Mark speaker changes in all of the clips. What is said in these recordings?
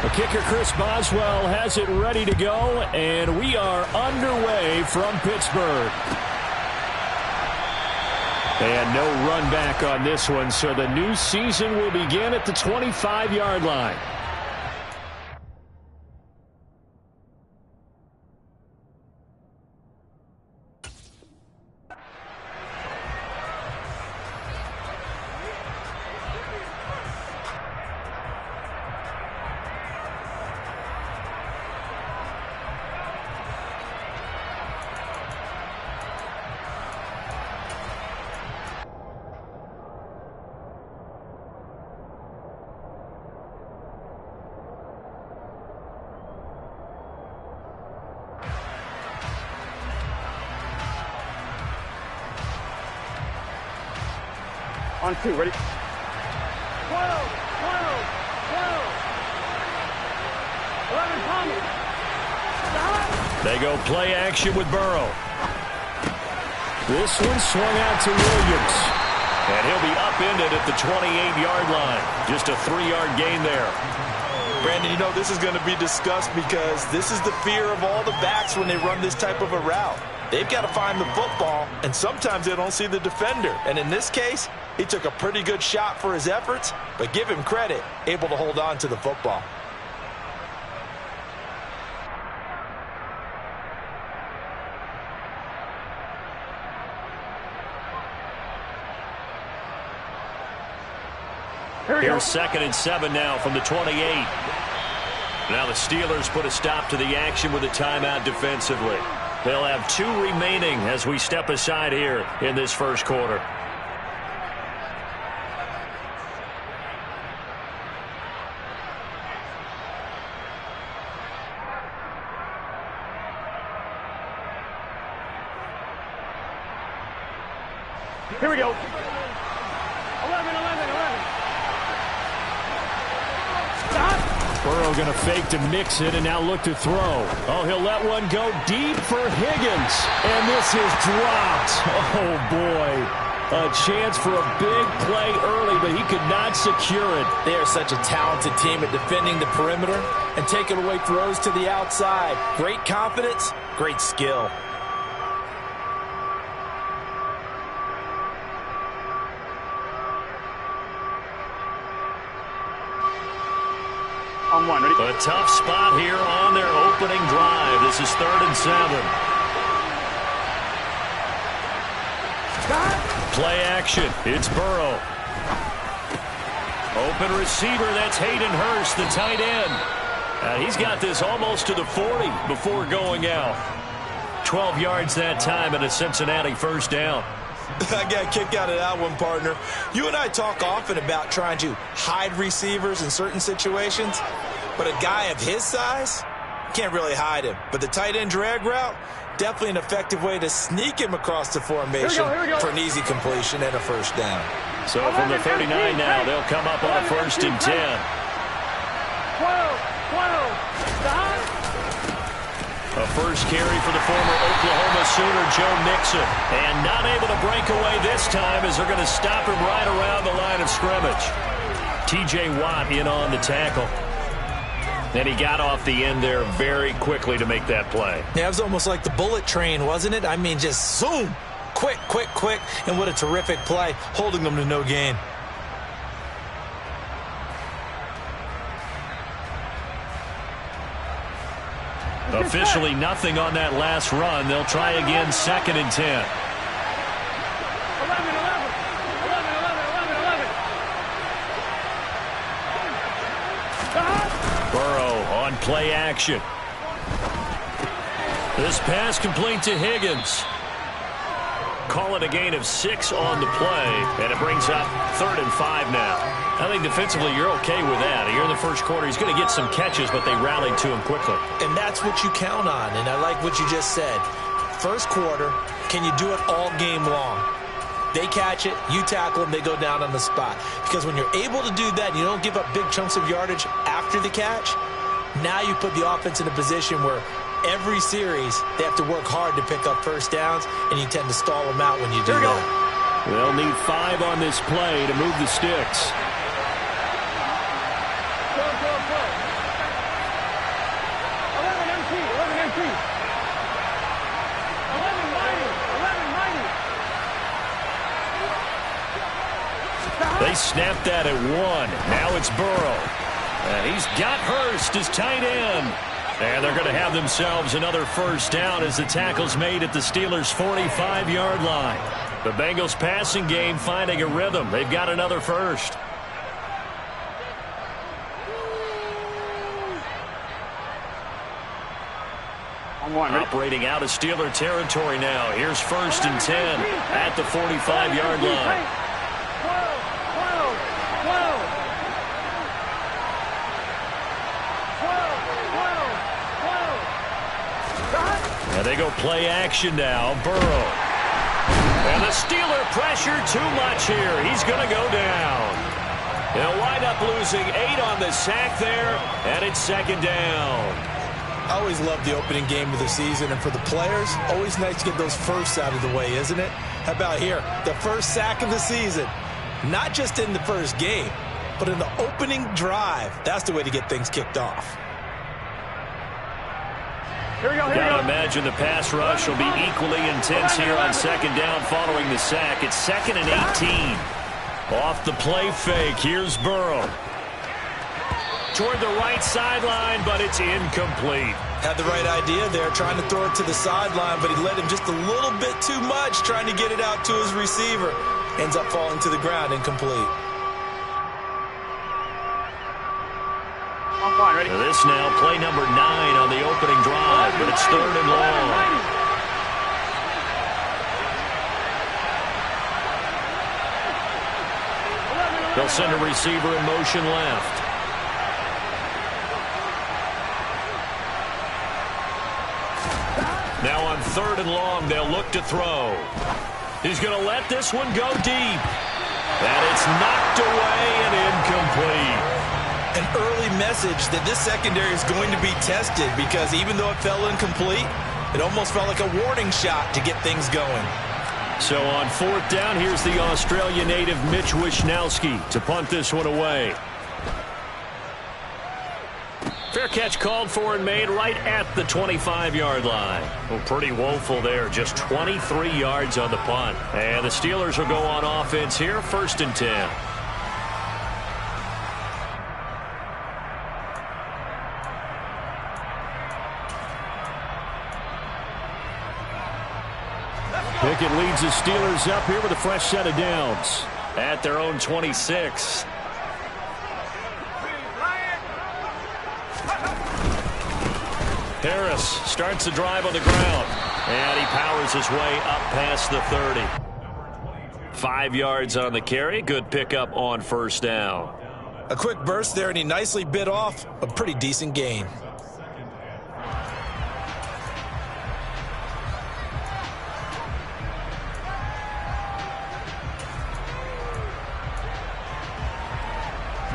Speaker 1: The kicker, Chris Boswell, has it ready to go, and we are underway from Pittsburgh. And no run back on this one, so the new season will begin at the 25-yard line.
Speaker 2: On two, ready? 12, 12, 12.
Speaker 1: They go play action with Burrow. This one swung out to Williams. And he'll be upended at the 28-yard line. Just a 3-yard gain there.
Speaker 3: Brandon, you know, this is going to be discussed because this is the fear of all the backs when they run this type of a route. They've got to find the football, and sometimes they don't see the defender. And in this case, he took a pretty good shot for his efforts, but give him credit, able to hold on to the football.
Speaker 1: Here's 2nd and 7 now from the 28. Now the Steelers put a stop to the action with a timeout defensively. They'll have 2 remaining as we step aside here in this first quarter.
Speaker 2: Here we go. 11, 11, 11. Stop.
Speaker 1: Burrow going to fake to mix it and now look to throw. Oh, he'll let one go deep for Higgins. And this is dropped. Oh, boy. A chance for a big play early, but he could not secure it.
Speaker 3: They are such a talented team at defending the perimeter and taking away throws to the outside. Great confidence, great skill.
Speaker 2: On one, ready?
Speaker 1: A tough spot here on their opening drive. This is 3rd and 7. Play action. It's Burrow. Open receiver. That's Hayden Hurst, the tight end. He's got this almost to the 40 before going out. 12 yards that time and a Cincinnati first down.
Speaker 3: I got a kick out of that one, partner. You and I talk often about trying to hide receivers in certain situations, but a guy of his size can't really hide him. But the tight end drag route, definitely an effective way to sneak him across the formation for an easy completion and a first down.
Speaker 1: So from the 39 now, they'll come up on a 1st and 10.
Speaker 2: 12, 12. Stop.
Speaker 1: A first carry for the former Oklahoma Sooner, Joe Mixon. And not able to break away this time as they're going to stop him right around the line of scrimmage. T.J. Watt in on the tackle. And he got off the end there very quickly to make that play.
Speaker 3: Yeah, it was almost like the bullet train, wasn't it? I mean, just zoom. Quick, quick, quick. And what a terrific play, holding them to no gain.
Speaker 1: Officially nothing on that last run. They'll try again 2nd and 10.
Speaker 2: 11, 11, 11, 11, 11.
Speaker 1: Burrow on play action. This pass complete to Higgins. Call it a gain of 6 on the play, and it brings up 3rd and 5 now. I think defensively you're okay with that. Here in the first quarter, he's going to get some catches, but they rallied to him quickly.
Speaker 3: And that's what you count on, and I like what you just said. First quarter, can you do it all game long? They catch it, you tackle them, they go down on the spot. Because when you're able to do that, and you don't give up big chunks of yardage after the catch, now you put the offense in a position where every series, they have to work hard to pick up first downs, and you tend to stall them out when you do that.
Speaker 1: They'll need 5 on this play to move the sticks. They snapped that at 1. Now it's Burrow. And he's got Hurst as tight end. And they're going to have themselves another first down as the tackle's made at the Steelers' 45-yard line. The Bengals passing game finding a rhythm. They've got another first. Operating out of Steeler territory now. Here's 1st and 10 at the 45-yard line. And they go play action now. Burrow. And the Steeler pressure too much here. He's going to go down. They'll wind up losing 8 on the sack there, and it's 2nd down.
Speaker 3: I always love the opening game of the season, and for the players, always nice to get those firsts out of the way, isn't it? How about here? The first sack of the season. Not just in the first game, but in the opening drive. That's the way to get things kicked off.
Speaker 2: Here we go,
Speaker 1: Gotta imagine the pass rush will be equally intense here on 2nd down following the sack. It's 2nd and 18. Off the play fake, here's Burrow. Toward the right sideline, but it's incomplete.
Speaker 3: Had the right idea there, trying to throw it to the sideline, but he led him just a little bit too much, trying to get it out to his receiver. Ends up falling to the ground, incomplete.
Speaker 2: Ready?
Speaker 1: This now, play number 9 on the opening drive, but it's 3rd and long. They'll send a receiver in motion left. Now on 3rd and long, they'll look to throw. He's going to let this one go deep. And it's knocked away and incomplete.
Speaker 3: An early message that this secondary is going to be tested, because even though it fell incomplete, it almost felt like a warning shot to get things going.
Speaker 1: So on 4th down, here's the Australia native Mitch Wishnowsky to punt this one away. Fair catch called for and made right at the 25-yard line. Well, pretty woeful there. Just 23 yards on the punt. And the Steelers will go on offense here, 1st and 10. Pickett leads the Steelers up here with a fresh set of downs at their own 26. Harris starts the drive on the ground, and he powers his way up past the 30. 5 yards on the carry. Good pickup on 1st down.
Speaker 3: A quick burst there, and he nicely bit off a pretty decent gain.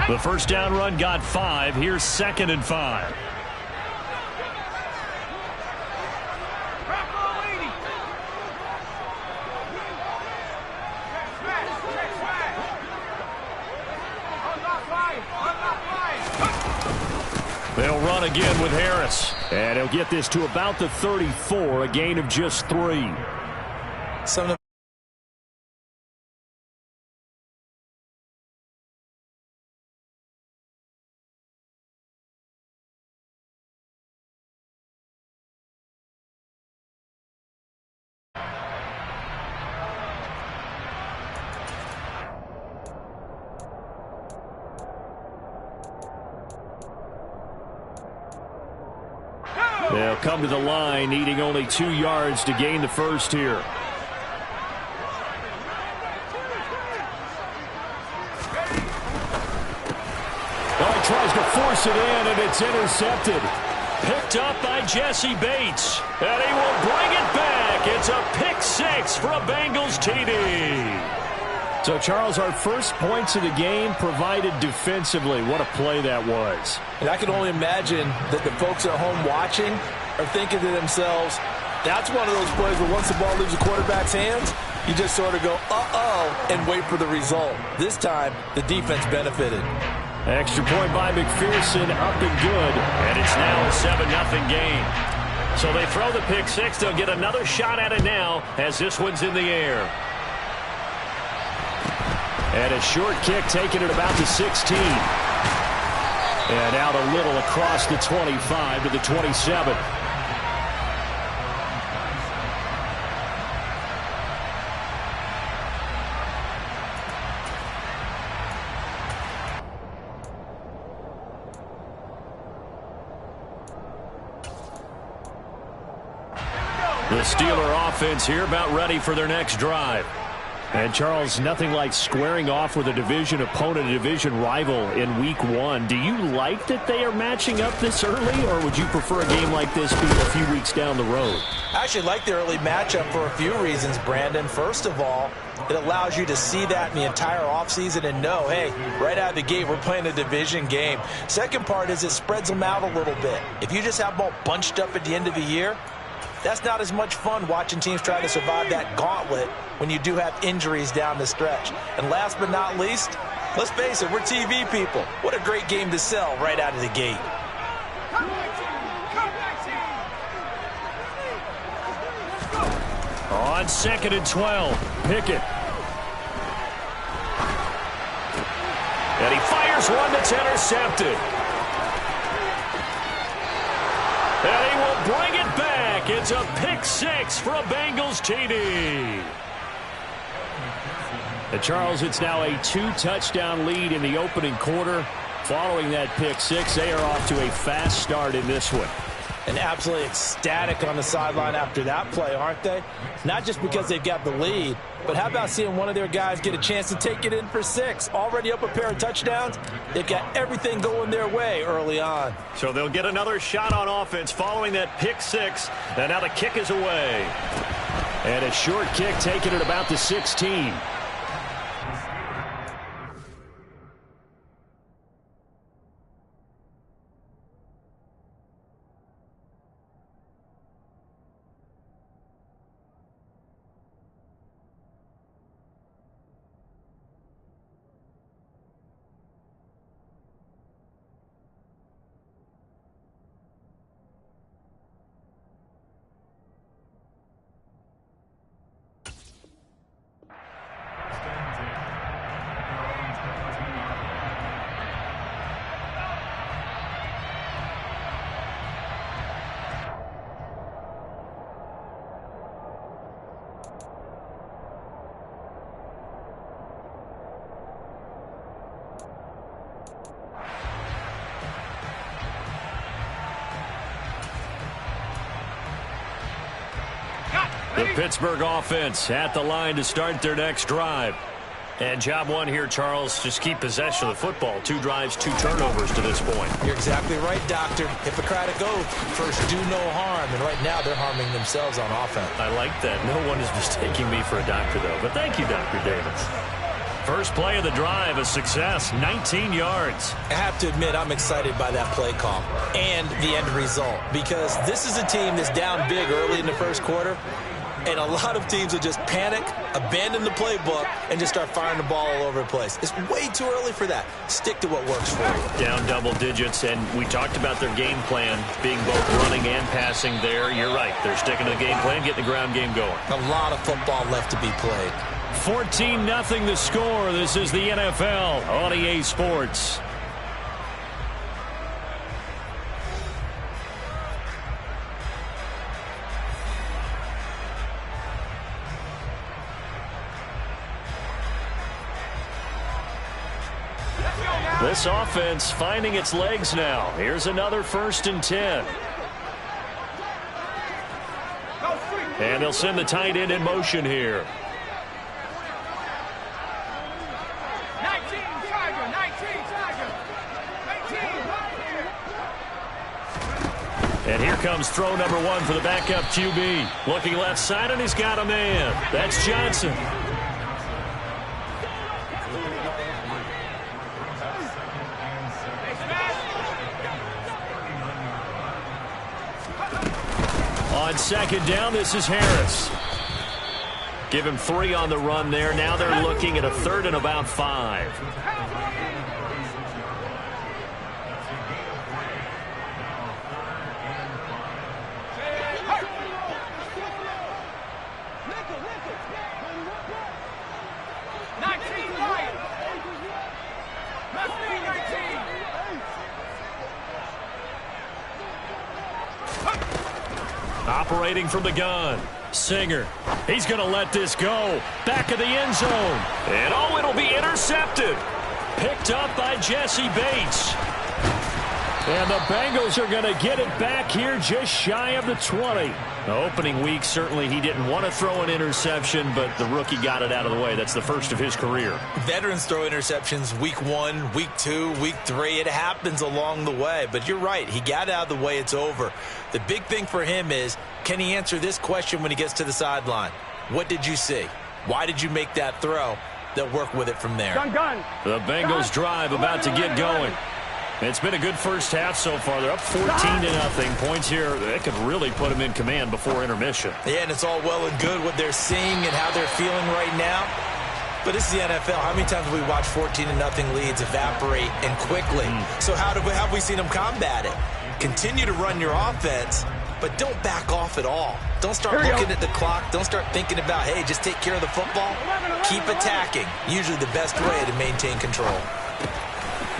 Speaker 1: The 1st down run got 5. Here's 2nd and 5. They'll run again with Harris. And he'll get this to about the 34, a gain of just 3. They'll come to the line, needing only 2 yards to gain the first here. Oh, he tries to force it in, and it's intercepted. Picked up by Jesse Bates, and he will bring it back. It's a pick 6 for a Bengals TD. So, Charles, our first points of the game provided defensively. What a play that was.
Speaker 3: And I can only imagine that the folks at home watching are thinking to themselves, that's one of those plays where once the ball leaves the quarterback's hands, you just sort of go, uh-oh, and wait for the result. This time, the defense benefited.
Speaker 1: Extra point by McPherson, up and good. And it's now a 7-0 game. So they throw the pick 6. They'll get another shot at it now as this one's in the air. And a short kick taking it about the 16. And out a little across the 25 to the 27. The Steeler offense here about ready for their next drive. And, Charles, nothing like squaring off with a division opponent, a division rival in Week 1. Do you like that they are matching up this early, or would you prefer a game like this be a few weeks down the road?
Speaker 3: I actually like the early matchup for a few reasons, Brandon. First of all, it allows you to see that in the entire offseason and know, hey, right out of the gate, we're playing a division game. Second part is it spreads them out a little bit. If you just have them all bunched up at the end of the year, that's not as much fun watching teams try to survive that gauntlet when you do have injuries down the stretch. And last but not least, let's face it, we're TV people. What a great game to sell right out of the gate.
Speaker 1: On 2nd and 12, Pickett. And he fires one that's intercepted. And he will bring it back. It's a pick six for a Bengals TD. And Charles, it's now a 2-touchdown lead in the opening quarter. Following that pick six, they are off to a fast start in this one.
Speaker 3: And absolutely ecstatic on the sideline after that play, aren't they? Not just because they've got the lead, but how about seeing one of their guys get a chance to take it in for 6? Already up a pair of touchdowns. They've got everything going their way early on.
Speaker 1: So they'll get another shot on offense following that pick six. And now the kick is away. And a short kick taken at about the 16. The Pittsburgh offense at the line to start their next drive. And job one here, Charles, just keep possession of the football. 2 drives, 2 turnovers to this point.
Speaker 3: You're exactly right, Doctor. Hippocratic oath. First, do no harm. And right now, they're harming themselves on offense.
Speaker 1: I like that. No one is mistaking me for a doctor, though. But thank you, Dr. Davis. First play of the drive, a success, 19 yards.
Speaker 3: I have to admit, I'm excited by that play call and the end result, because this is a team that's down big early in the first quarter, and a lot of teams will just panic, abandon the playbook, and just start firing the ball all over the place. It's way too early for that. Stick to what works for you.
Speaker 1: Down double digits, and we talked about their game plan being both running and passing there. You're right. They're sticking to the game plan, getting the ground game going.
Speaker 3: A lot of football left to be played.
Speaker 1: 14-0 the score. This is the NFL on EA Sports. This offense finding its legs now. Here's another 1st and 10. And they'll send the tight end in motion here.
Speaker 2: 19 Tiger.
Speaker 1: And here comes throw number 1 for the backup QB. Looking left side, and he's got a man. That's Johnson. On 2nd down, this is Harris. Give him 3 on the run there. Now they're looking at a 3rd and about 5. operating from the gun. Singer, he's going to let this go. Back of the end zone. And oh, it'll be intercepted. Picked up by Jesse Bates. And the Bengals are going to get it back here just shy of the 20. The opening week, certainly he didn't want to throw an interception, but the rookie got it out of the way. That's the first of his career.
Speaker 3: Veterans throw interceptions week 1, week 2, week 3. It happens along the way. But you're right. He got out of the way. It's over. The big thing for him is, can he answer this question when he gets to the sideline? What did you see? Why did you make that throw? They'll work with it from there.
Speaker 1: The Bengals drive about to get going. It's been a good first half so far. They're up 14-0. Points here, that could really put them in command before intermission.
Speaker 3: Yeah, and it's all well and good what they're seeing and how they're feeling right now. But this is the NFL. How many times have we watched 14-0 leads evaporate and quickly? So how have we seen them combat it? Continue to run your offense, but don't back off at all. Don't start looking at the clock. Don't start thinking about, hey, just take care of the football. Keep attacking. Usually the best way to maintain control.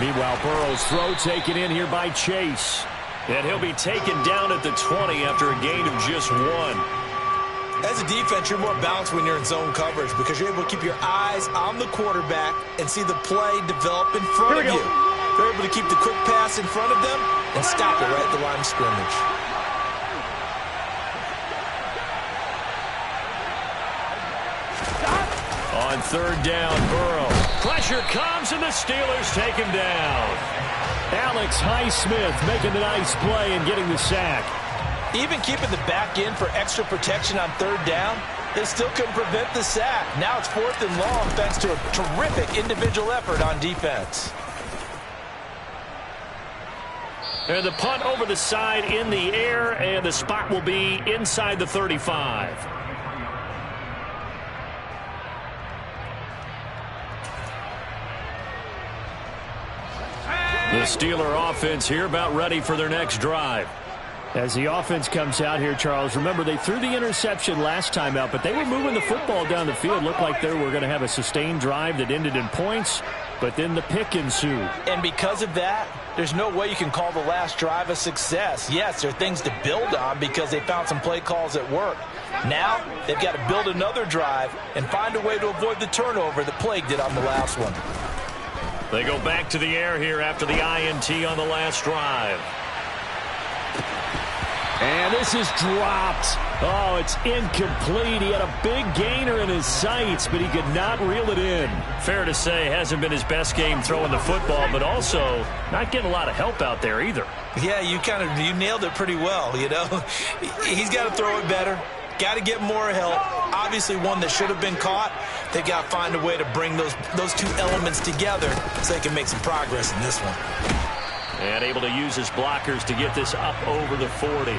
Speaker 1: Meanwhile, Burrow's throw taken in here by Chase. And he'll be taken down at the 20 after a gain of just 1.
Speaker 3: As a defense, you're more balanced when you're in zone coverage because you're able to keep your eyes on the quarterback and see the play develop in front of you. You're able to keep the quick pass in front of them and stop it right at the line of scrimmage.
Speaker 1: On third down, Burrow. Pressure comes, and the Steelers take him down. Alex Highsmith making the nice play and getting the sack.
Speaker 3: Even keeping the back in for extra protection on third down, they still couldn't prevent the sack. Now it's 4th and long thanks to a terrific individual effort on defense.
Speaker 1: And the punt over the side in the air, and the spot will be inside the 35. The Steeler offense here about ready for their next drive. As the offense comes out here, Charles, remember they threw the interception last time out, but they were moving the football down the field. Looked like they were going to have a sustained drive that ended in points, but then the pick ensued.
Speaker 3: And because of that, there's no way you can call the last drive a success. Yes, there are things to build on because they found some play calls that work. Now they've got to build another drive and find a way to avoid the turnover that plagued it on the last one.
Speaker 1: They go back to the air here after the INT on the last drive. And this is dropped. Oh, it's incomplete. He had a big gainer in his sights, but he could not reel it in. Fair to say, hasn't been his best game throwing the football, but also not getting a lot of help out there either.
Speaker 3: Yeah, you nailed it pretty well, you know. He's got to throw it better. Got to get more help. Obviously one that should have been caught. They've got to find a way to bring those two elements together so they can make some progress in this one.
Speaker 1: And able to use his blockers to get this up over the 40.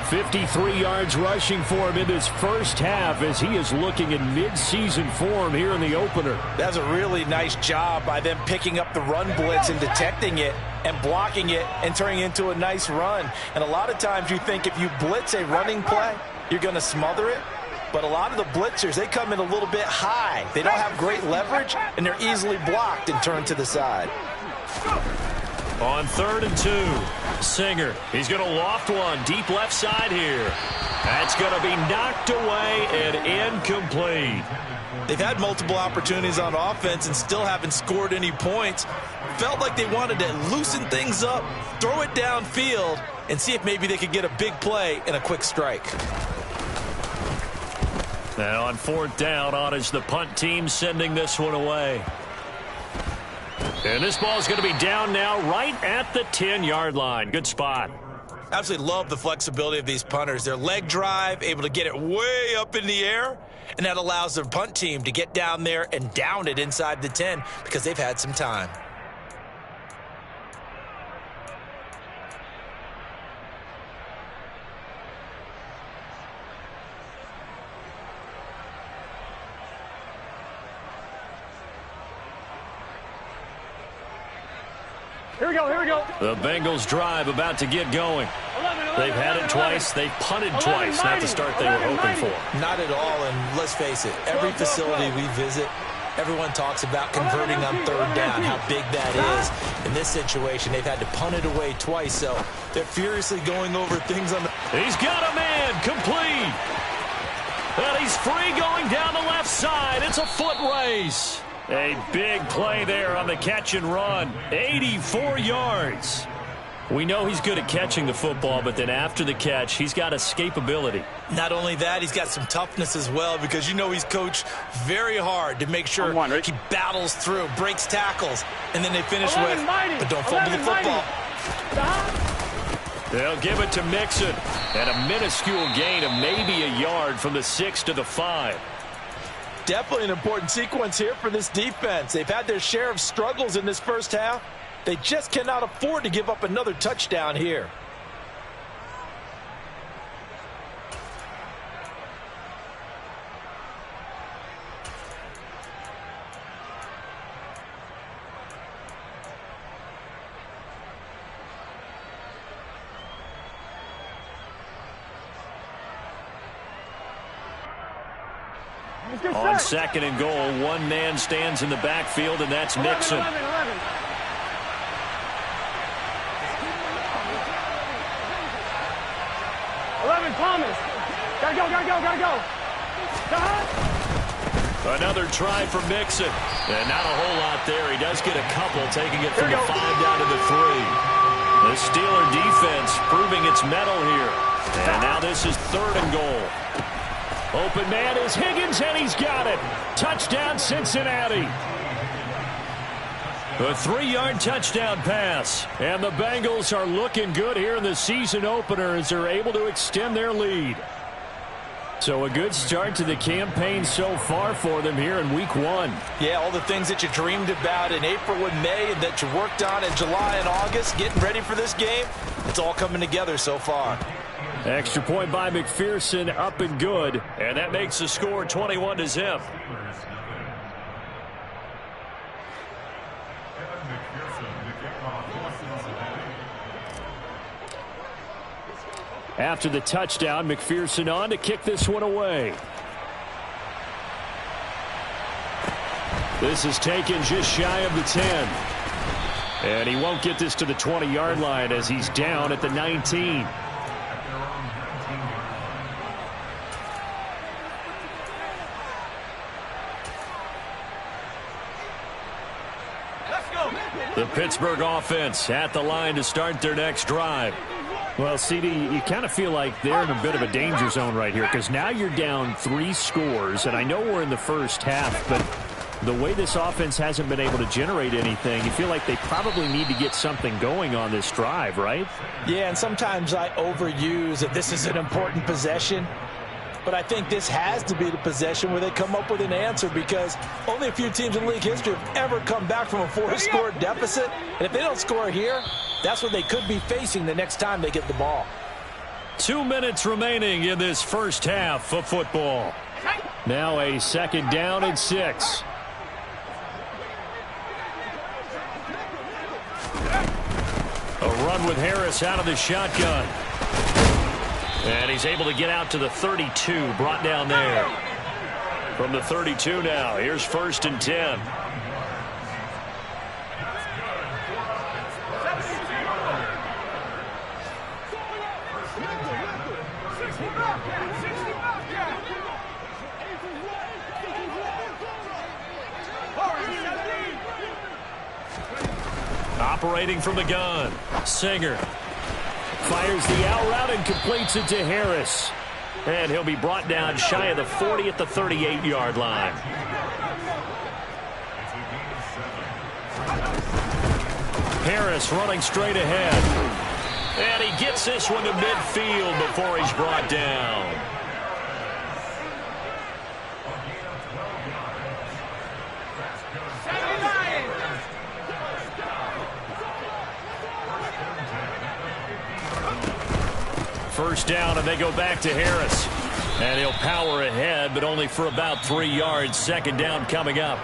Speaker 1: 53 yards rushing for him in this first half as he is looking in midseason form here in the opener.
Speaker 3: That's a really nice job by them picking up the run blitz and detecting it and blocking it and turning it into a nice run. And a lot of times you think if you blitz a running play, you're going to smother it. But a lot of the blitzers, they come in a little bit high. They don't have great leverage, and they're easily blocked and turned to the side.
Speaker 1: On 3rd and 2, Singer. He's going to loft one deep left side here. That's going to be knocked away and incomplete.
Speaker 3: They've had multiple opportunities on offense and still haven't scored any points. Felt like they wanted to loosen things up, throw it downfield, and see if maybe they could get a big play and a quick strike.
Speaker 1: Now on 4th down, on is the punt team sending this one away. And this ball is going to be down now right at the 10-yard line. Good spot.
Speaker 3: Absolutely love the flexibility of these punters. Their leg drive, able to get it way up in the air, and that allows their punt team to get down there and down it inside the 10 because they've had some time.
Speaker 2: Here we go, here we go.
Speaker 1: The Bengals drive about to get going. They've had it twice. They've punted twice. Not the start they were hoping for.
Speaker 3: Not at all, and let's face it, every facility we visit, Everyone talks about converting on third down, how big that is. In this situation, they've had to punt it away twice, so they're furiously going over things on the...
Speaker 1: He's got a man, complete. And he's free going down the left side. It's a foot race. A big play there on the catch and run. 84 yards. We know he's good at catching the football, but then after the catch, he's got escapability.
Speaker 3: Not only that, he's got some toughness as well, because you know he's coached very hard to make sure he battles through, breaks tackles, and then they finish with, but don't fumble the football.
Speaker 1: They'll give it to Mixon, and a minuscule gain of maybe a yard from the 6 to the 5.
Speaker 3: Definitely an important sequence here for this defense. They've had their share of struggles in this first half. They just cannot afford to give up another touchdown here.
Speaker 1: On 2nd and goal, one man stands in the backfield, and that's Mixon.
Speaker 2: 11. Thomas. Gotta go.
Speaker 1: Another try for Mixon. And not a whole lot there. He does get a couple, taking it from the 5 down to the 3. The Steeler defense proving its mettle here. And now this is 3rd and goal. Open man is Higgins, and he's got it. Touchdown, Cincinnati. A 3-yard touchdown pass. And the Bengals are looking good here in the season opener as they're able to extend their lead. So a good start to the campaign so far for them here in week 1.
Speaker 3: Yeah, all the things that you dreamed about in April and May and that you worked on in July and August, getting ready for this game, it's all coming together so far.
Speaker 1: Extra point by McPherson, up and good. And that makes the score 21-0. After the touchdown, McPherson on to kick this one away. This is taken just shy of the 10. And he won't get this to the 20-yard line as he's down at the 19. The Pittsburgh offense at the line to start their next drive. Well, CD, you kind of feel like they're in a bit of a danger zone right here because now you're down 3 scores, and I know we're in the first half, but the way this offense hasn't been able to generate anything, you feel like they probably need to get something going on this drive, right?
Speaker 3: Yeah, and sometimes I overuse that this is an important possession. But I think this has to be the possession where they come up with an answer because only a few teams in league history have ever come back from a 4-score deficit. And if they don't score here, that's what they could be facing the next time they get the ball.
Speaker 1: 2 minutes remaining in this first half of football. Now a 2nd down and 6. A run with Harris out of the shotgun. And he's able to get out to the 32, brought down there. From the 32 now, here's 1st and 10. Operating from the gun, Singer. Fires the out route and completes it to Harris. And he'll be brought down shy of the 40 at the 38-yard line. Harris running straight ahead. And he gets this one to midfield before he's brought down. First down, and they go back to Harris. And he'll power ahead, but only for about 3 yards. 2nd down coming up.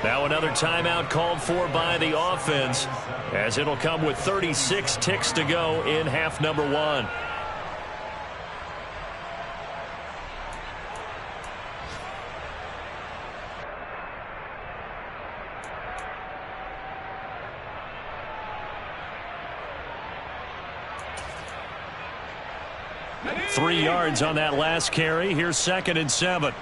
Speaker 1: Now another timeout called for by the offense, as it'll come with 36 ticks to go in half number 1. 3 yards on that last carry. Here's 2nd and 7.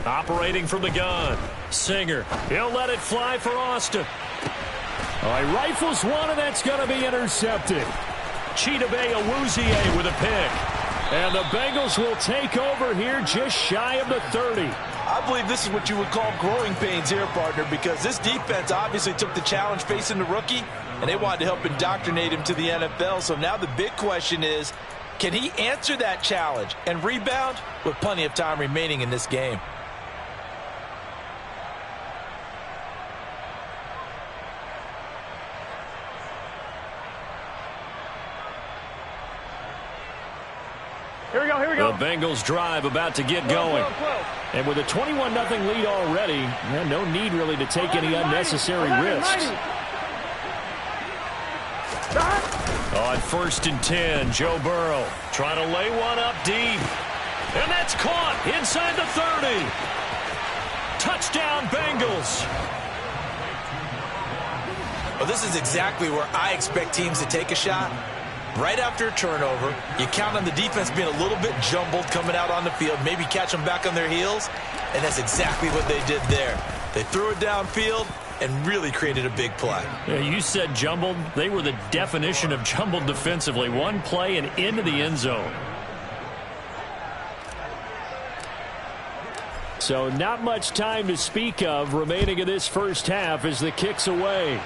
Speaker 1: Operating from the gun. Singer. He'll let it fly for Austin.
Speaker 4: All right, rifles one, and that's going to be intercepted.
Speaker 1: Chidobe Awuzie with a pick.
Speaker 4: And the Bengals will take over here just shy of the 30.
Speaker 3: I believe this is what you would call growing pains here, partner, because this defense obviously took the challenge facing the rookie, and they wanted to help indoctrinate him to the NFL. So now the big question is, can he answer that challenge and rebound with plenty of time remaining in this game?
Speaker 2: Here we go, here we go.
Speaker 1: The Bengals drive about to get going. And with a 21-0 lead already, no need really to take any unnecessary risks. On 1st and 10, Joe Burrow trying to lay one up deep. And that's caught inside the 30. Touchdown, Bengals.
Speaker 3: Well, this is exactly where I expect teams to take a shot. Right after a turnover, you count on the defense being a little bit jumbled coming out on the field, maybe catch them back on their heels, and that's exactly what they did there. They threw it downfield and really created a big play.
Speaker 1: Yeah, you said jumbled. They were the definition of jumbled defensively. One play and into the end zone.
Speaker 4: So not much time to speak of remaining in this first half as the kick's away.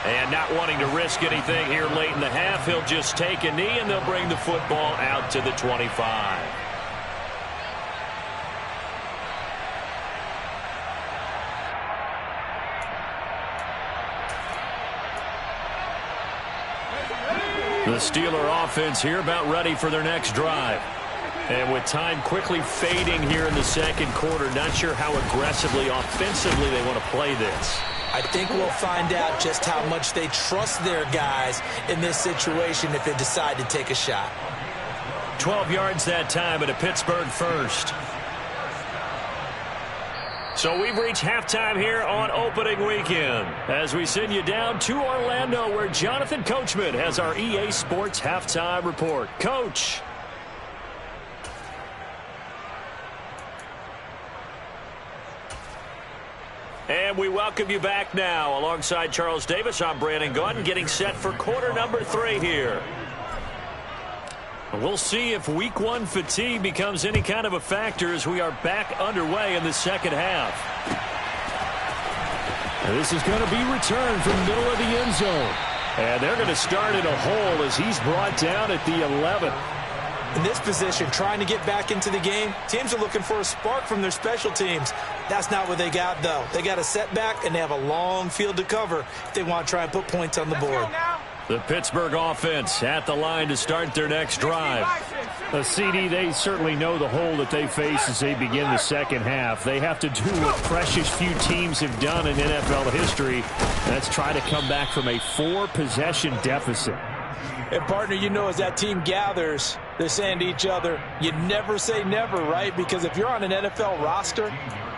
Speaker 1: And not wanting to risk anything here late in the half, he'll just take a knee, and they'll bring the football out to the 25. The Steeler offense here about ready for their next drive. And with time quickly fading here in the second quarter, not sure how aggressively, offensively they want to play this.
Speaker 3: I think we'll find out just how much they trust their guys in this situation if they decide to take a shot.
Speaker 1: 12 yards that time at a Pittsburgh first. So we've reached halftime here on opening weekend as we send you down to Orlando where Jonathan Coachman has our EA Sports halftime report. Coach. And we welcome you back now. Alongside Charles Davis, I'm Brandon Gaudin, getting set for quarter number 3 here. We'll see if week 1 fatigue becomes any kind of a factor as we are back underway in the second half.
Speaker 4: This is going to be returned from the middle of the end zone. And they're going to start in a hole as he's brought down at the 11.
Speaker 3: In this position, trying to get back into the game, teams are looking for a spark from their special teams. That's not what they got, though. They got a setback, and they have a long field to cover if they want to try and put points on the board.
Speaker 1: The Pittsburgh offense at the line to start their next drive.
Speaker 4: CD, they certainly know the hole that they face as they begin the second half. They have to do what precious few teams have done in NFL history. That's try to come back from a 4-possession deficit.
Speaker 3: And, partner, you know, as that team gathers, they're saying to each other, you never say never, right? Because if you're on an NFL roster,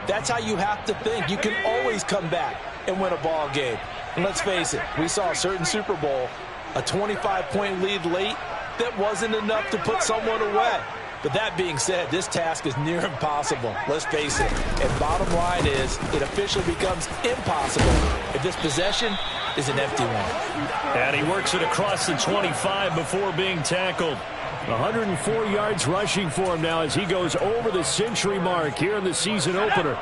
Speaker 3: that's how you have to think. You can always come back and win a ball game. And let's face it, we saw a certain Super Bowl, a 25-point lead late, that wasn't enough to put someone away. But that being said, this task is near impossible. Let's face it. And bottom line is, it officially becomes impossible if this possession is an empty one.
Speaker 1: And he works it across the 25 before being tackled.
Speaker 4: 104 yards rushing for him now as he goes over the century mark here in the season opener.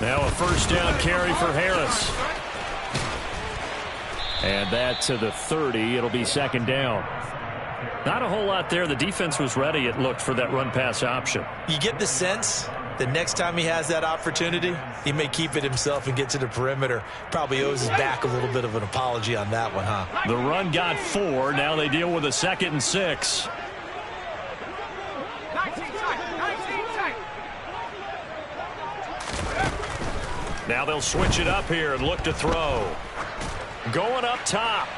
Speaker 1: Now a first down carry for Harris.
Speaker 4: And that to the 30. It'll be second down.
Speaker 1: Not a whole lot there. The defense was ready, it looked, for that run-pass option.
Speaker 3: You get the sense the next time he has that opportunity, he may keep it himself and get to the perimeter. Probably owes his back a little bit of an apology on that one, huh?
Speaker 1: The run got 4. Now they deal with a 2nd and 6. Now they'll switch it up here and look to throw. Going up top.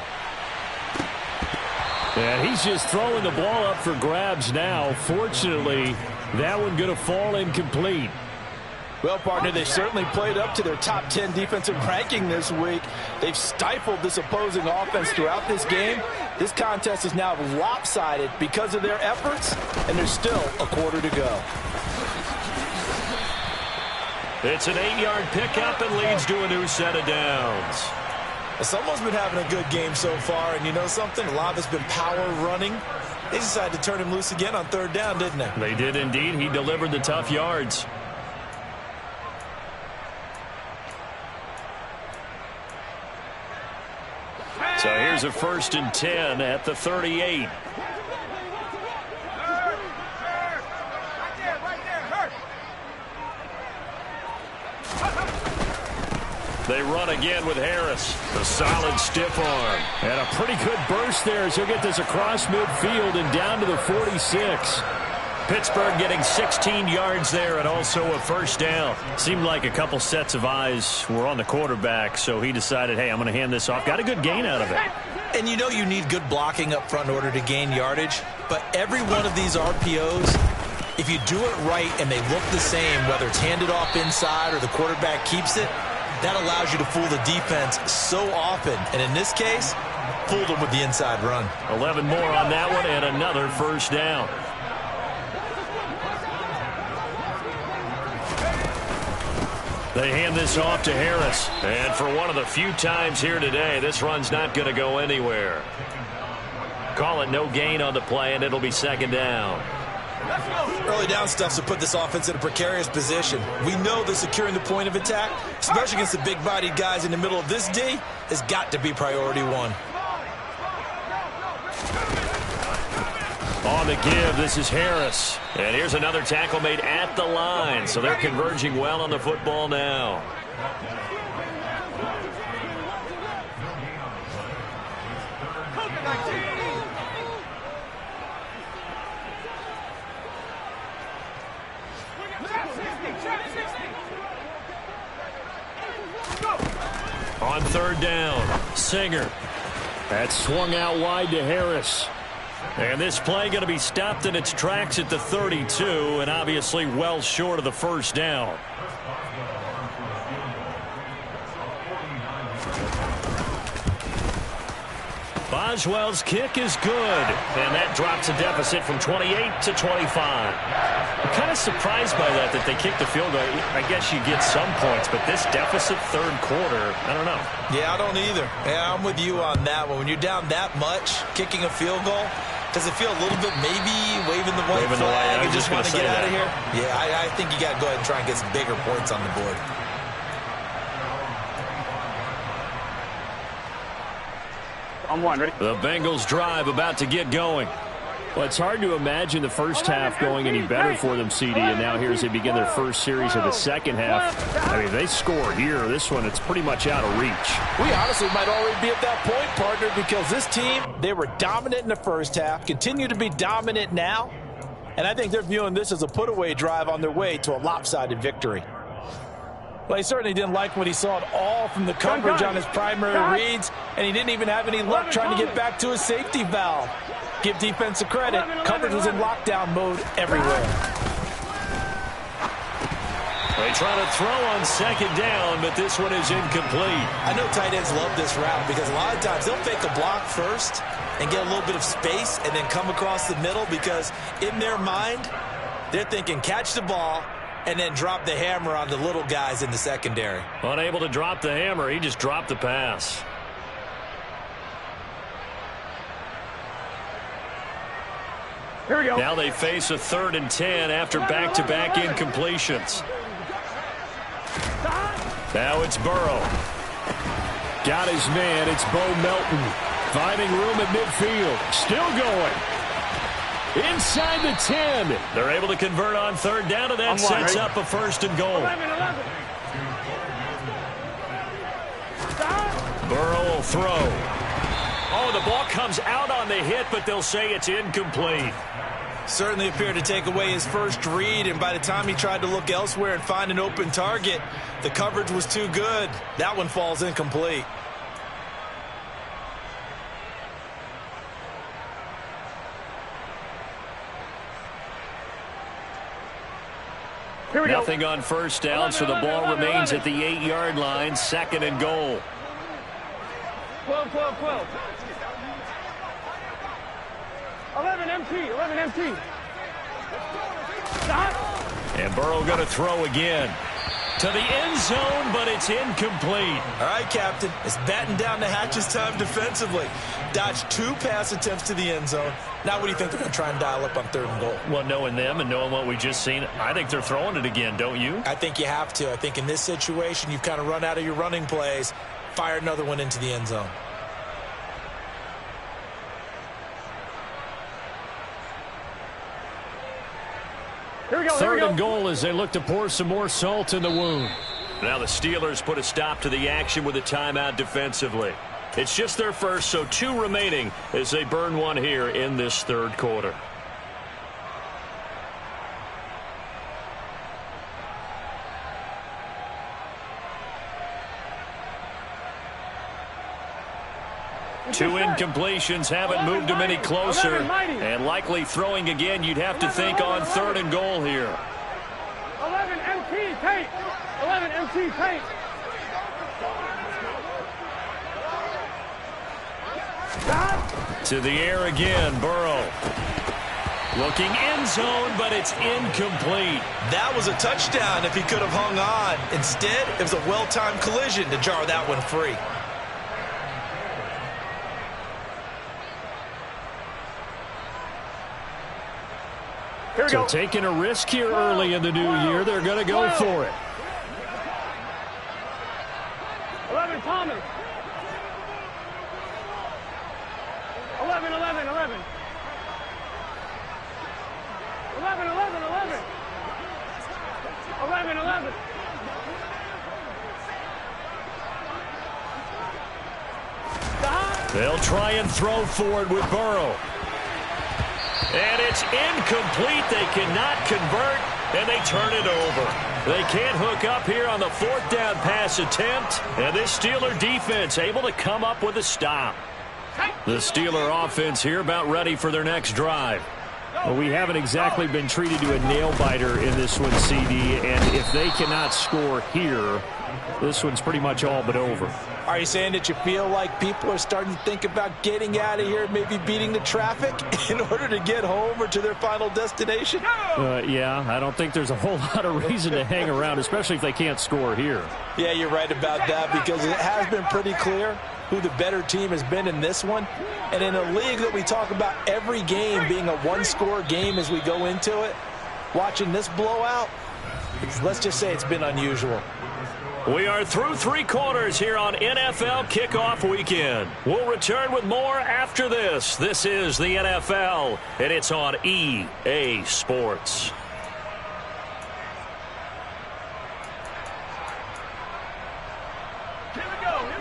Speaker 4: And he's just throwing the ball up for grabs now. Fortunately, that one going to fall incomplete.
Speaker 3: Well, partner, they certainly played up to their top 10 defensive ranking this week. They've stifled this opposing offense throughout this game. This contest is now lopsided because of their efforts, and there's still a quarter to go.
Speaker 1: It's an 8-yard pickup and leads to a new set of downs.
Speaker 3: Someone's been having a good game so far, and you know something? A lot of it's been power running. They decided to turn him loose again on third down, didn't they?
Speaker 1: They did indeed. He delivered the tough yards. So here's a 1st and 10 at the 38. They run again with Harris. A solid stiff arm.
Speaker 4: And a pretty good burst there as he'll get this across midfield and down to the 46.
Speaker 1: Pittsburgh getting 16 yards there and also a 1st down. Seemed like a couple sets of eyes were on the quarterback, so he decided, hey, I'm going to hand this off. Got a good gain out of it.
Speaker 3: And you know you need good blocking up front in order to gain yardage, but every one of these RPOs, if you do it right and they look the same, whether it's handed off inside or the quarterback keeps it, that allows you to fool the defense so often. And in this case, fooled them with the inside run.
Speaker 1: 11 more on that one and another 1st down. They hand this off to Harris. And for one of the few times here today, this run's not going to go anywhere. Call it no gain on the play, and it'll be 2nd down.
Speaker 3: Early down stuff to put this offense in a precarious position. We know that securing the point of attack, especially against the big-bodied guys in the middle of this D, has got to be priority one.
Speaker 1: On the give, this is Harris. And here's another tackle made at the line. So they're converging well on the football now. On 3rd down, Singer.
Speaker 4: That swung out wide to Harris.
Speaker 1: And this play going to be stopped in its tracks at the 32, and obviously well short of the 1st down. Boswell's kick is good, and that drops a deficit from 28 to 25. I'm kind of surprised by that they kicked the field goal. I guess you get some points, but this deficit 3rd quarter, I don't know.
Speaker 3: Yeah, I don't either. Yeah, I'm with you on that one. When you're down that much, kicking a field goal, does it feel a little bit maybe waving the white flag and just want to get out of here? Yeah, I think you got to go ahead and try and get some bigger points on the board.
Speaker 2: On 1, ready?
Speaker 1: The Bengals drive about to get going.
Speaker 4: Well, it's hard to imagine the first half going any better for them, CD, and now here as they begin their first series of the second half. I mean, they score here. This one, it's pretty much out of reach.
Speaker 3: We honestly might already be at that point, partner, because this team, they were dominant in the first half, continue to be dominant now, and I think they're viewing this as a put-away drive on their way to a lopsided victory. Well, he certainly didn't like what he saw at all from the coverage on his primary reads, and he didn't even have any luck trying to get back to his safety valve. Give defense a credit. Coverage was in lockdown mode everywhere.
Speaker 1: They try to throw on 2nd down, but this one is incomplete.
Speaker 3: I know tight ends love this route because a lot of times they'll fake a block first and get a little bit of space and then come across the middle because in their mind, they're thinking catch the ball and then drop the hammer on the little guys in the secondary.
Speaker 1: Unable to drop the hammer, he just dropped the pass.
Speaker 2: Here we go.
Speaker 1: Now they face a 3rd and 10 after back-to-back incompletions. Now it's Burrow.
Speaker 4: Got his man. It's Bo Melton. Finding room at midfield. Still going. Inside the 10.
Speaker 1: They're able to convert on 3rd down, and that sets up a 1st and goal.
Speaker 2: 11.
Speaker 1: Burrow will throw. Oh, the ball comes out on the hit, but they'll say it's incomplete.
Speaker 3: Certainly appeared to take away his first read, and by the time he tried to look elsewhere and find an open target, the coverage was too good. That one falls incomplete.
Speaker 2: Here we go.
Speaker 1: Nothing on first down, so the ball remains at the 8-yard line. 2nd and goal.
Speaker 2: 12, 12, 12. 11 MT, 11 MT. Stop.
Speaker 1: And Burrow going to throw again. To the end zone, but it's incomplete.
Speaker 3: All right, Captain. It's batten down the hatches time defensively. Dodged 2 pass attempts to the end zone. Now what do you think they're going to try and dial up on 3rd and goal?
Speaker 1: Well, knowing them and knowing what we just seen, I think they're throwing it again, don't you?
Speaker 3: I think you have to. I think in this situation, you've kind of run out of your running plays. Fire another one into the end zone.
Speaker 2: Here we go.
Speaker 1: 3rd and goal as they look to pour some more salt in the wound. Now the Steelers put a stop to the action with a timeout defensively. It's just their first, so 2 remaining as they burn one here in this 3rd quarter. Two incompletions haven't moved him any closer. And likely throwing again, you'd have to think on 3rd and goal here.
Speaker 2: 11 MT tape. 11 MT tape.
Speaker 1: To the air again, Burrow. Looking end zone, but it's incomplete.
Speaker 3: That was a touchdown if he could have hung on. Instead, it was a well-timed collision to jar that one free.
Speaker 4: So taking a risk here early in the new year, they're going to go for it.
Speaker 2: 11 Thomas. 11, 11, 11. 11, 11, 11. 11, 11.
Speaker 1: They'll try and throw for it with Burrow. And it's incomplete. They cannot convert, and they turn it over. They can't hook up here on the 4th down pass attempt, and this Steeler defense able to come up with a stop. The Steeler offense here about ready for their next drive.
Speaker 4: Well, we haven't exactly been treated to a nail-biter in this one, CD, and if they cannot score here, this one's pretty much all but over.
Speaker 3: Are you saying that you feel like people are starting to think about getting out of here, maybe beating the traffic in order to get home or to their final destination?
Speaker 4: Yeah, I don't think there's a whole lot of reason to hang around, especially if they can't score here.
Speaker 3: Yeah, you're right about that, because it has been pretty clear who the better team has been in this one. And in a league that we talk about every game being a one-score game as we go into it, watching this blowout, let's just say it's been unusual.
Speaker 1: We are through 3 quarters here on NFL Kickoff Weekend. We'll return with more after this. This is the NFL, and it's on EA Sports.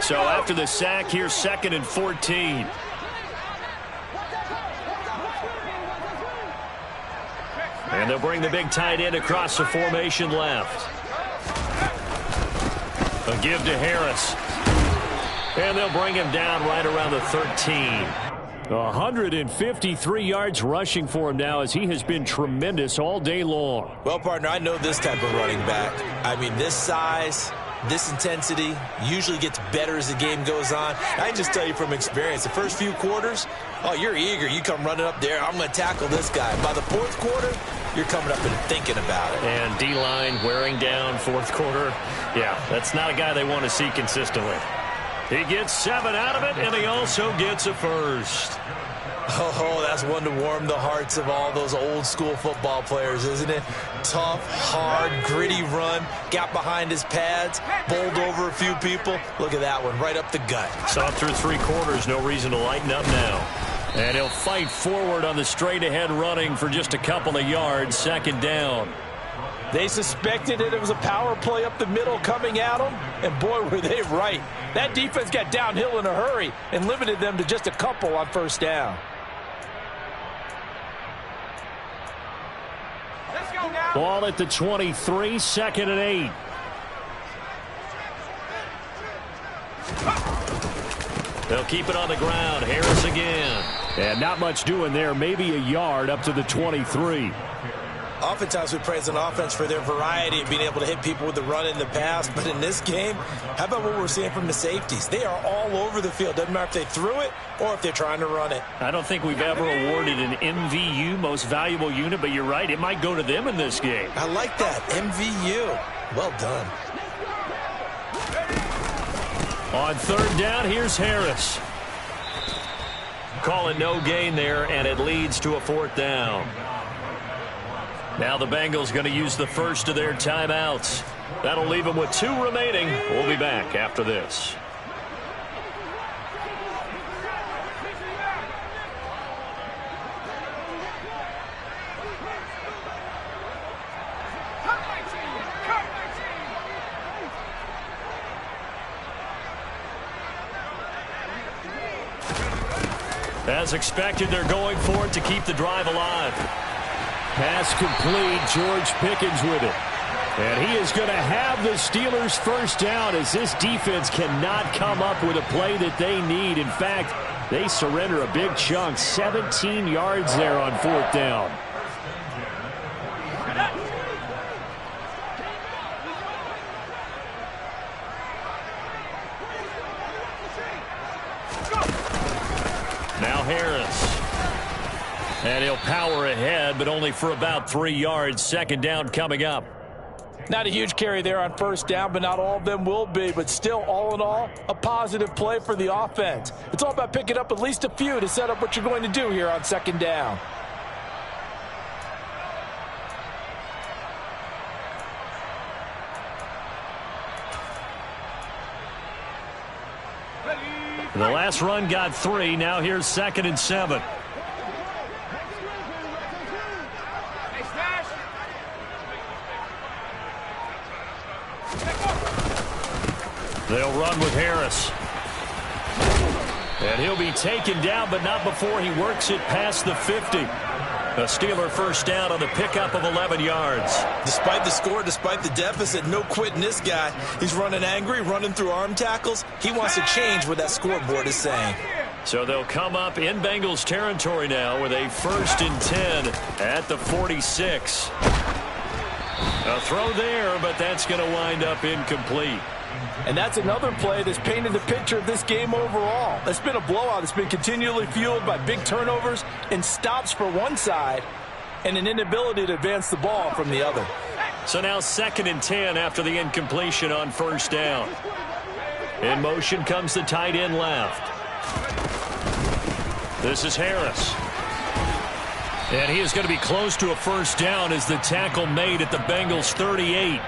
Speaker 1: So after the sack, here's 2nd and 14. And they'll bring the big tight end across the formation left. A give to Harris. And they'll bring him down right around the 13.
Speaker 4: 153 yards rushing for him now, as he has been tremendous all day long.
Speaker 3: Well, partner, I know this type of running back. I mean, this size, this intensity usually gets better as the game goes on. I can just tell you from experience, the first few quarters, oh, you're eager. You come running up there, I'm going to tackle this guy. By the 4th quarter, you're coming up and thinking about it.
Speaker 1: And D-line wearing down 4th quarter. Yeah, that's not a guy they want to see consistently. He gets 7 out of it, and he also gets a first.
Speaker 3: Oh, that's one to warm the hearts of all those old-school football players, isn't it? Tough, hard, gritty run, got behind his pads, bowled over a few people. Look at that one, right up the gut.
Speaker 1: Saw through 3 quarters, no reason to lighten up now. And he'll fight forward on the straight-ahead running for just a couple of yards, 2nd down.
Speaker 3: They suspected it was a power play up the middle coming at them, and boy, were they right. That defense got downhill in a hurry and limited them to just a couple on 1st down.
Speaker 2: Let's go now.
Speaker 4: Ball at the 23, 2nd and 8.
Speaker 1: They'll keep it on the ground. Harris again.
Speaker 4: And not much doing there. Maybe a yard up to the 23.
Speaker 3: Oftentimes we praise an offense for their variety and being able to hit people with the run in the pass. But in this game, how about what we're seeing from the safeties? They are all over the field. Doesn't matter if they threw it or if they're trying to run it.
Speaker 4: I don't think we've ever awarded an MVU, most valuable unit, but you're right. It might go to them in this game.
Speaker 3: I like that. MVU. Well done.
Speaker 1: On third down, here's Harris. Call it no gain there, and it leads to a fourth down. Now the Bengals going to use the first of their timeouts. That'll leave them with 2 remaining. We'll be back after this. As expected, they're going for it to keep the drive alive.
Speaker 4: Pass complete. George Pickens with it. And he is going to have the Steelers first down as this defense cannot come up with a play that they need. In fact, they surrender a big chunk. 17 yards there on fourth down.
Speaker 1: Now Harris. And he'll power ahead, but only for about 3 yards. Second down coming up.
Speaker 3: Not a huge carry there on first down, but not all of them will be. But still, all in all, a positive play for the offense. It's all about picking up at least a few to set up what you're going to do here on second down.
Speaker 1: The last run got 3. Now here's 2nd and 7. They'll run with Harris. And he'll be taken down, but not before he works it past the 50. A Steeler first down on the pickup of 11 yards.
Speaker 3: Despite the score, despite the deficit, no quitting this guy. He's running angry, running through arm tackles. He wants to change what that scoreboard is saying.
Speaker 1: So they'll come up in Bengals territory now with a 1st and 10 at the 46. A throw there, but that's going to wind up incomplete.
Speaker 3: And that's another play that's painted the picture of this game overall. It's been a blowout. It's been continually fueled by big turnovers and stops for one side and an inability to advance the ball from the other.
Speaker 1: So now 2nd and 10 after the incompletion on first down. In motion comes the tight end left. This is Harris. And he is going to be close to a first down as the tackle made at the Bengals 38.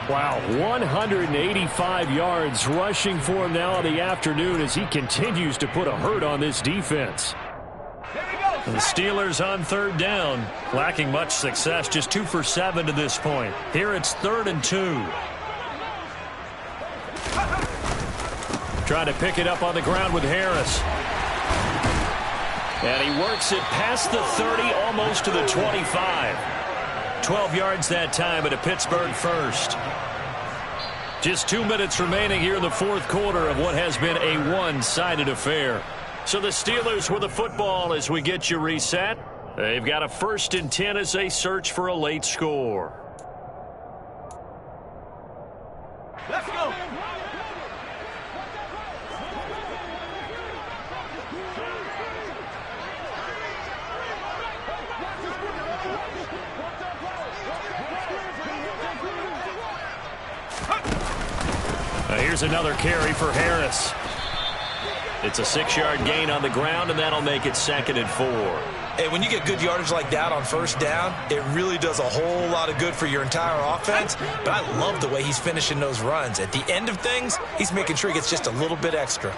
Speaker 4: Wow, 185 yards rushing for him now in the afternoon as he continues to put a hurt on this defense.
Speaker 1: And the Steelers on third down, lacking much success, just 2 for 7 to this point. Here it's 3rd and 2. Trying to pick it up on the ground with Harris. And he works it past the 30, almost to the 25. 12 yards that time at a Pittsburgh first. Just 2 minutes remaining here in the fourth quarter of what has been a one-sided affair. So the Steelers with the football as we get you reset. They've got a 1st and 10 as they search for a late score.
Speaker 2: Let's go.
Speaker 1: Here's another carry for Harris. It's a 6-yard gain on the ground, and that'll make it 2nd and 4.
Speaker 3: Hey, when you get good yardage like that on first down, it really does a whole lot of good for your entire offense. But I love the way he's finishing those runs. At the end of things, he's making sure he gets just a little bit extra.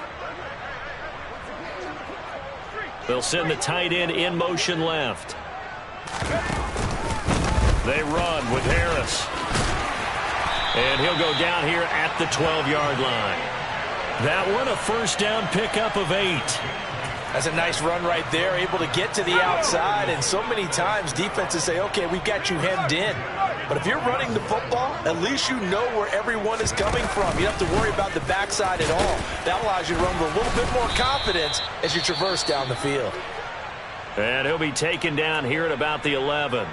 Speaker 1: They'll send the tight end in motion left. They run with Harris. And he'll go down here at the 12-yard line. That one, a first down pickup of 8.
Speaker 3: That's a nice run right there, able to get to the outside. And so many times defenses say, okay, we've got you hemmed in. But if you're running the football, at least you know where everyone is coming from. You don't have to worry about the backside at all. That allows you to run with a little bit more confidence as you traverse down the field.
Speaker 1: And he'll be taken down here at about the 11.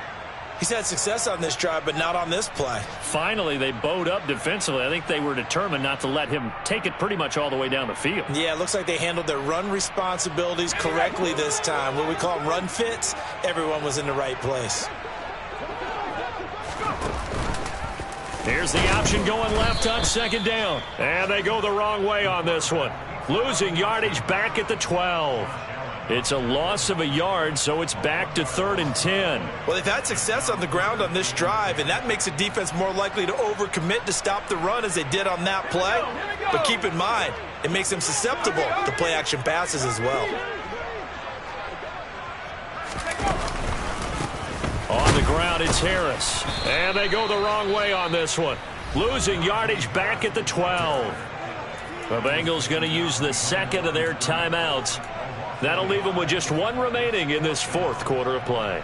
Speaker 3: He's had success on this drive, but not on this play.
Speaker 1: Finally, they bowed up defensively. I think they were determined not to let him take it pretty much all the way down the field.
Speaker 3: Yeah, it looks like they handled their run responsibilities correctly this time. What we call run fits, everyone was in the right place.
Speaker 1: Here's the option going left on second down. And they go the wrong way on this one. Losing yardage back at the 12. It's a loss of a yard, so it's back to 3rd and 10.
Speaker 3: Well, they've had success on the ground on this drive, and that makes the defense more likely to overcommit to stop the run as they did on that play. But keep in mind, it makes them susceptible to play-action passes as well.
Speaker 1: On the ground, it's Harris. And they go the wrong way on this one. Losing yardage back at the 12. The Bengals going to use the second of their timeouts. That'll leave them with just one remaining in this 4th quarter of play.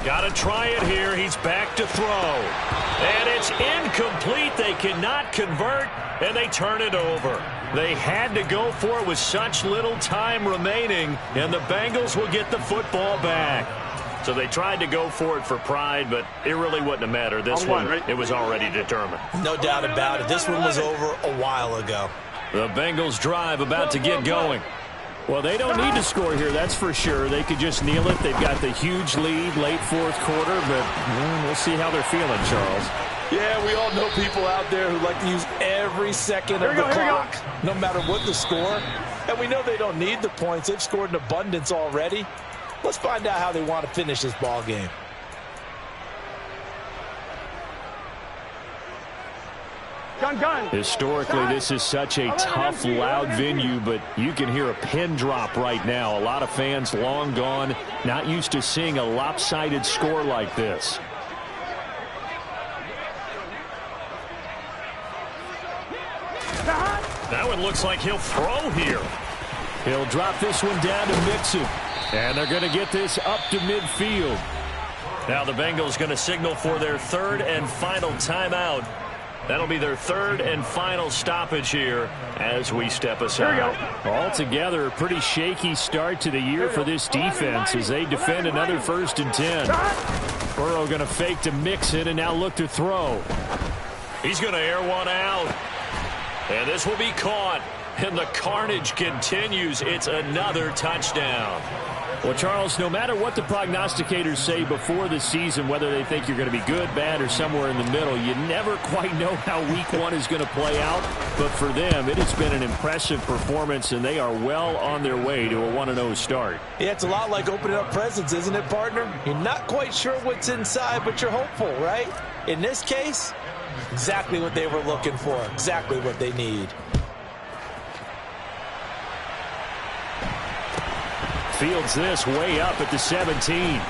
Speaker 1: Got to try it here. He's back to throw. And it's incomplete. They cannot convert, and they turn it over. They had to go for it with such little time remaining, and the Bengals will get the football back. So they tried to go for it for pride, but it really wouldn't have mattered. This one, it was already determined.
Speaker 3: No doubt about it. This one was over a while ago.
Speaker 1: The Bengals drive about to get going.
Speaker 4: Well, they don't need to score here, that's for sure. They could just kneel it. They've got the huge lead, late 4th quarter, but we'll see how they're feeling, Charles.
Speaker 3: Yeah, we all know people out there who like to use every second of the clock, no matter what the score. And we know they don't need the points. They've scored in abundance already. Let's find out how they want to finish this ball game.
Speaker 4: Historically, this is such a tough, loud venue, but you can hear a pin drop right now. A lot of fans long gone, not used to seeing a lopsided score like this.
Speaker 1: That one looks like he'll throw here.
Speaker 4: He'll drop this one down to Mixon. And they're going to get this up to midfield.
Speaker 1: Now the Bengals going to signal for their 3rd and final timeout. That'll be their 3rd and final stoppage here as we step aside.
Speaker 4: Altogether, a pretty shaky start to the year for this defense as they defend another 1st and 10. Burrow going to fake to Mixon and now look to throw.
Speaker 1: He's going to air one out. And this will be caught. And the carnage continues. It's another touchdown.
Speaker 4: Well, Charles, no matter what the prognosticators say before the season, whether they think you're going to be good, bad, or somewhere in the middle, you never quite know how week 1 is going to play out. But for them, it has been an impressive performance, and they are well on their way to a 1-0 start.
Speaker 3: Yeah, it's a lot like opening up presents, isn't it, partner? You're not quite sure what's inside, but you're hopeful, right? In this case, exactly what they were looking for, exactly what they need.
Speaker 4: Fields this way up at the 17.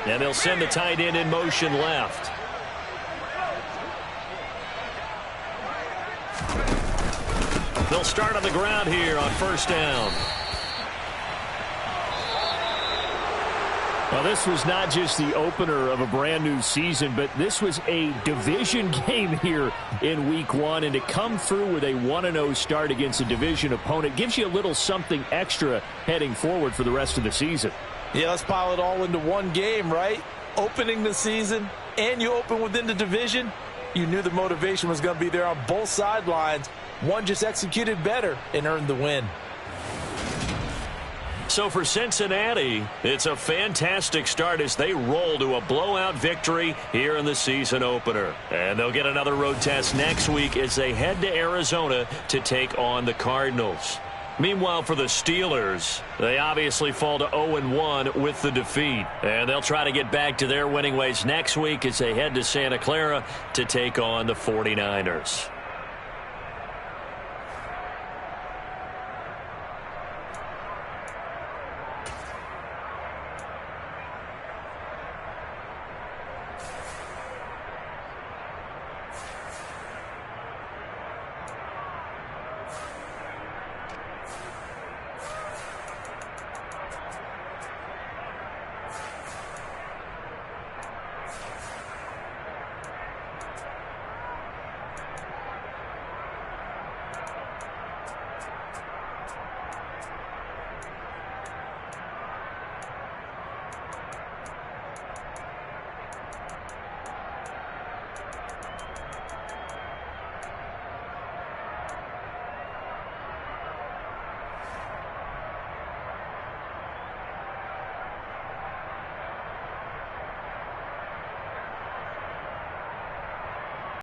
Speaker 1: And they'll send the tight end in motion left. They'll start on the ground here on 1st down.
Speaker 4: Well, this was not just the opener of a brand new season, but this was a division game here in week 1. And to come through with a 1-0 start against a division opponent gives you a little something extra heading forward for the rest of the season.
Speaker 3: Yeah, let's pile it all into one game, right? Opening the season, and you open within the division. You knew the motivation was going to be there on both sidelines. One just executed better and earned the win.
Speaker 1: So for Cincinnati, it's a fantastic start as they roll to a blowout victory here in the season opener. And they'll get another road test next week as they head to Arizona to take on the Cardinals. Meanwhile, for the Steelers, they obviously fall to 0-1 with the defeat. And they'll try to get back to their winning ways next week as they head to Santa Clara to take on the 49ers.